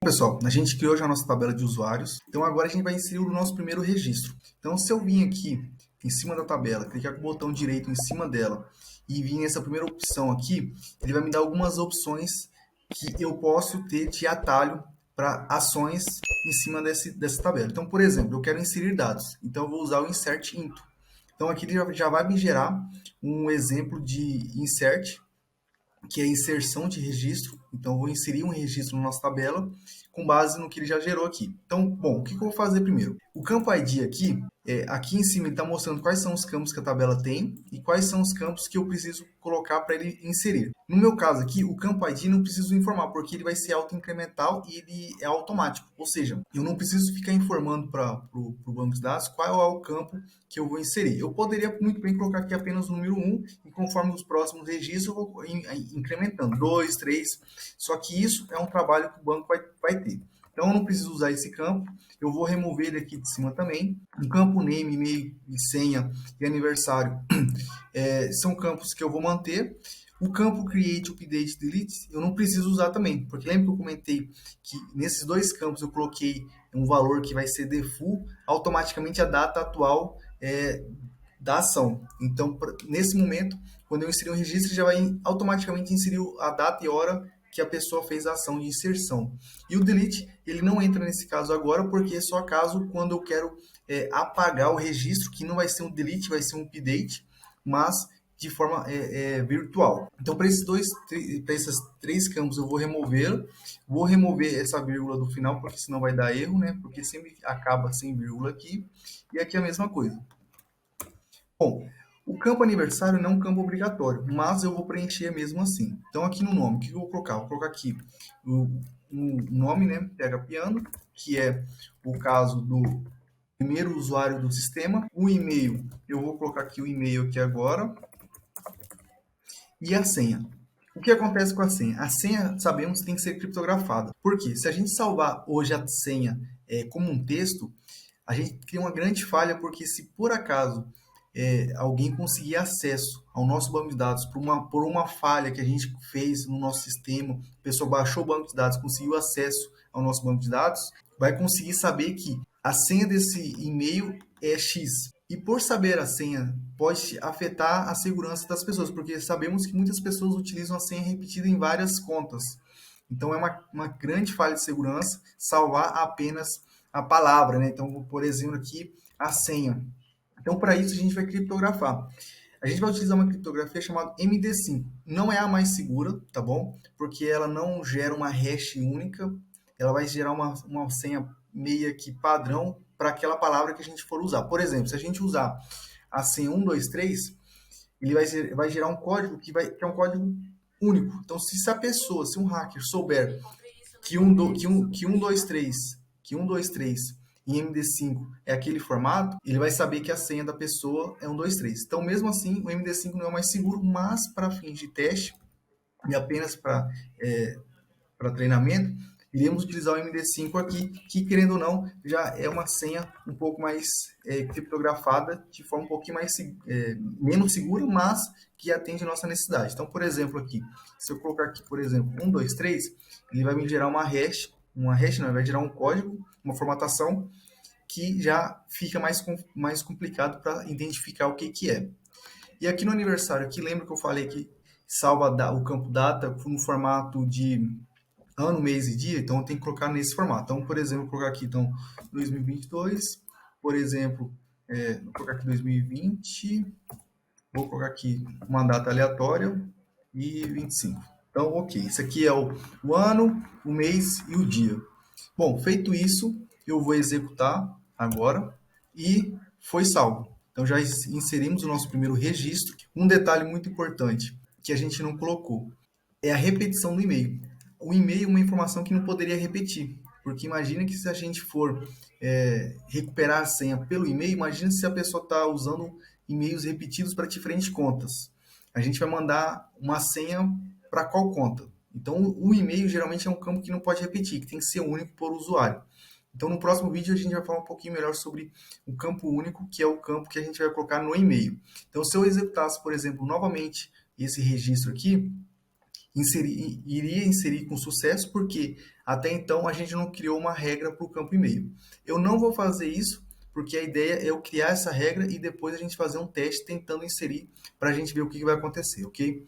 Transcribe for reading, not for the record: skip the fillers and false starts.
Pessoal, a gente criou já a nossa tabela de usuários, então agora a gente vai inserir o nosso primeiro registro. Então, se eu vim aqui em cima da tabela, clicar com o botão direito em cima dela e vir nessa primeira opção aqui, ele vai me dar algumas opções que eu posso ter de atalho para ações em cima dessa tabela. Então, por exemplo, eu quero inserir dados, então eu vou usar o Insert Into. Então, aqui ele já vai me gerar um exemplo de insert, que é inserção de registro. Então, eu vou inserir um registro na nossa tabela com base no que ele já gerou aqui. Então, bom, o que eu vou fazer primeiro? O campo ID aqui, aqui em cima ele está mostrando quais são os campos que a tabela tem e quais são os campos que eu preciso colocar para ele inserir. No meu caso aqui, o campo ID não preciso informar, porque ele vai ser auto-incremental e ele é automático. Ou seja, eu não preciso ficar informando para o banco de dados qual é o campo que eu vou inserir. Eu poderia muito bem colocar aqui apenas o número 1 e conforme os próximos registros eu vou incrementando, 2, 3. Só que isso é um trabalho que o banco vai ter. Então eu não preciso usar esse campo, eu vou remover ele aqui de cima também. O campo name, e-mail, e senha e aniversário são campos que eu vou manter. O campo create, update, delete, eu não preciso usar também, porque lembra que eu comentei que nesses dois campos eu coloquei um valor que vai ser default, automaticamente a data atual da ação. Então, nesse momento, quando eu inserir um registro, já vai automaticamente inserir a data e hora que a pessoa fez a ação de inserção. E o delete, ele não entra nesse caso agora, porque é só caso quando eu quero apagar o registro, que não vai ser um delete, vai ser um update, mas de forma virtual. Então, para esses três campos, eu vou remover essa vírgula do final, porque senão vai dar erro, né? Porque sempre acaba sem vírgula aqui. E aqui é a mesma coisa. Bom, o campo aniversário não é um campo obrigatório, mas eu vou preencher mesmo assim. Então, aqui no nome, o que eu vou colocar? Vou colocar aqui o nome, né, PH Piano, que é o caso do primeiro usuário do sistema. O e-mail, eu vou colocar aqui o e-mail aqui agora. E a senha. O que acontece com a senha? A senha, sabemos, tem que ser criptografada. Por quê? Se a gente salvar hoje a senha como um texto, a gente cria uma grande falha, porque se por acaso alguém conseguir acesso ao nosso banco de dados por uma falha que a gente fez no nosso sistema, a pessoa baixou o banco de dados, conseguiu acesso ao nosso banco de dados, vai conseguir saber que a senha desse e-mail é X. E por saber a senha, pode afetar a segurança das pessoas, porque sabemos que muitas pessoas utilizam a senha repetida em várias contas. Então, é uma grande falha de segurança salvar apenas a palavra, né? Então, por exemplo, aqui, a senha. Então, para isso, a gente vai criptografar. A gente vai utilizar uma criptografia chamada MD5. Não é a mais segura, tá bom? Porque ela não gera uma hash única, ela vai gerar uma senha meio que padrão para aquela palavra que a gente for usar. Por exemplo, se a gente usar a senha 123, ele vai gerar um código que é um código único. Então, se um hacker souber que 123 em MD5 é aquele formato, ele vai saber que a senha da pessoa é 123. Então, mesmo assim, o MD5 não é o mais seguro, mas para fins de teste e apenas para treinamento, iremos utilizar o MD5 aqui, que querendo ou não, já é uma senha um pouco mais criptografada, de forma um pouquinho menos segura, mas que atende a nossa necessidade. Então, por exemplo, aqui, se eu colocar aqui, por exemplo, 123, ele vai me gerar uma hash não, ele vai gerar um código, uma formatação, que já fica mais complicado para identificar o que é. E aqui no aniversário, aqui lembra que eu falei que salva o campo data no formato de ano, mês e dia, então eu tenho que colocar nesse formato. Então, por exemplo, vou colocar aqui 2022, por exemplo, vou colocar aqui 2020, vou colocar aqui uma data aleatória e 25. Então, ok, isso aqui é o ano, o mês e o dia. Bom, feito isso, eu vou executar agora e foi salvo. Então, já inserimos o nosso primeiro registro. Um detalhe muito importante que a gente não colocou é a repetição do e-mail. O e-mail é uma informação que não poderia repetir, porque imagina que se a gente for recuperar a senha pelo e-mail, imagina se a pessoa está usando e-mails repetidos para diferentes contas. A gente vai mandar uma senha para qual conta? Então, o e-mail geralmente é um campo que não pode repetir, que tem que ser único por usuário. Então, no próximo vídeo, a gente vai falar um pouquinho melhor sobre o campo único, que é o campo que a gente vai colocar no e-mail. Então, se eu executasse, por exemplo, novamente esse registro aqui, iria inserir com sucesso, porque até então a gente não criou uma regra para o campo e-mail. Eu não vou fazer isso, porque a ideia é eu criar essa regra e depois a gente fazer um teste tentando inserir para a gente ver o que vai acontecer, ok?